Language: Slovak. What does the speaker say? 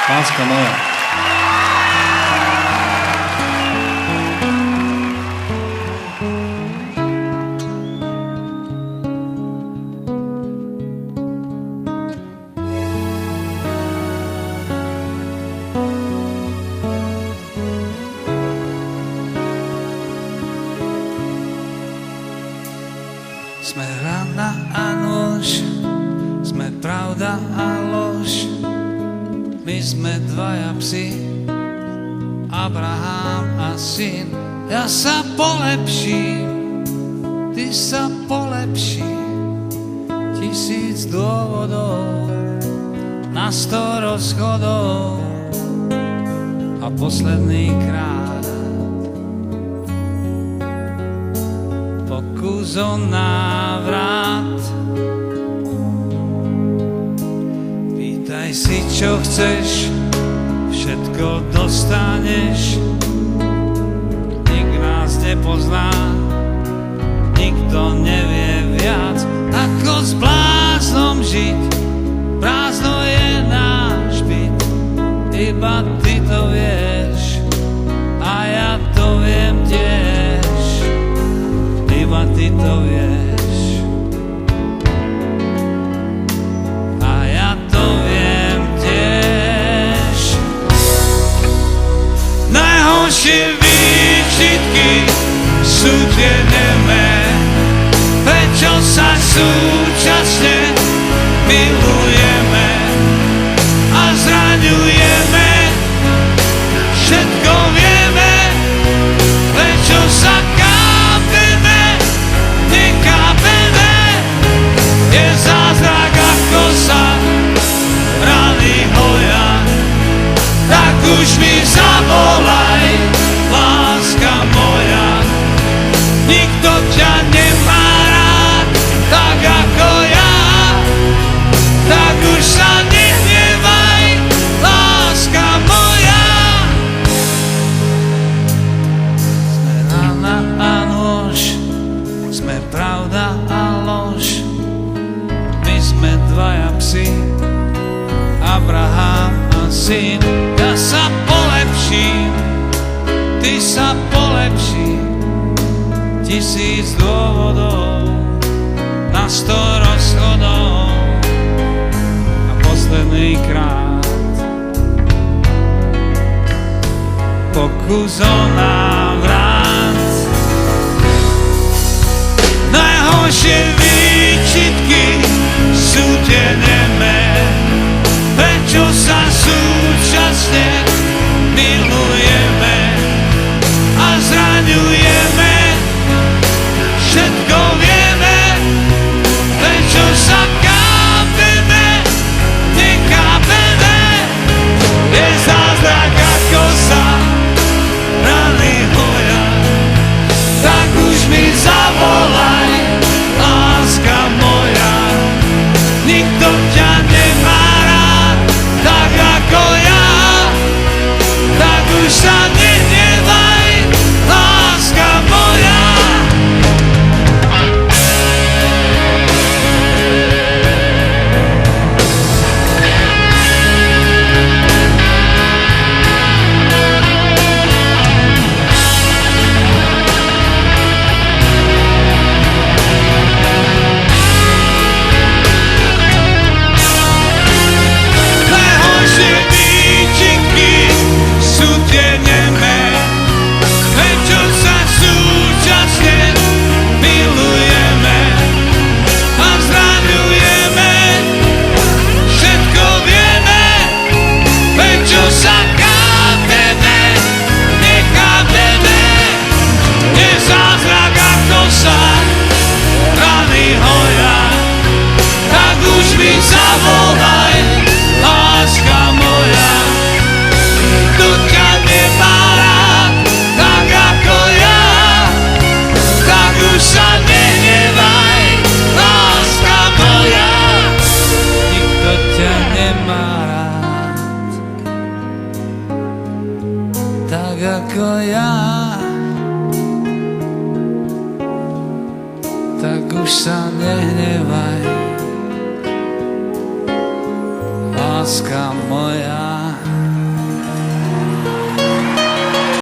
Láska moja. Sme rana a nôž, sme pravda a lož. My sme dvaja psi, Abraham a syn. Ja sa polepším, ty sa polepší. 1000 dôvodov, na 100 rozchodov a posledný krát pokus o návrat. Pýtaj si, čo chceš, všetko dostaneš. Nik nás nepozná, nikto nevie viac, ako s bláznom žiť. Prázdno je náš byt, iba ty to vieš a ja to viem tiež, iba ty to vieš a ja to viem tiež. Najhoršie výčitky sú tie nemé, prečo sa súčasne milujeme a zraňujeme. Všetko vieme, prečo sa kápeme, nekápeme. Je zázrak, ako sa rany hoja. Tak už mi zavolaj, láska moja. Nikto ťa nemá rád tak ako ja. Tak už sa nehnevaj, láska moja. Sme rana a nôž, sme pravda a lož. My sme dvaja psi, Abraham a syn. Ja sa polepším, ty sa polepší. 1000 dôvodov, na 100 rozchodov a posledný krát pokus o návrat. Najhoršie výčitky sú tie nemé, prečo sa súčasne milujeme a zraňujeme. Všetko vieme, prečo sa kápeme, nekápeme. Je zázrak, ako sa rany hoja. Tak už mi zavolaj, láska moja. Nikto ťa nemá rád tak ako ja. Tak už sa nehnevaj, láska moja. Najhoršie výčitky sú tie nemé, prečo sa súčasne milujeme a zraňujeme. Všetko vieme, prečo sa kápeme, nekápeme. Je zázrak, ako sa rany hoja. Tak už mi zavolaj, láska moja. Nikto ťa nemá rád tak ako ja. Tak už sa nehnevaj, láska moja. Nikto ťa nemá rád tak ako ja. Tak už sa nehnevaj, láska moja.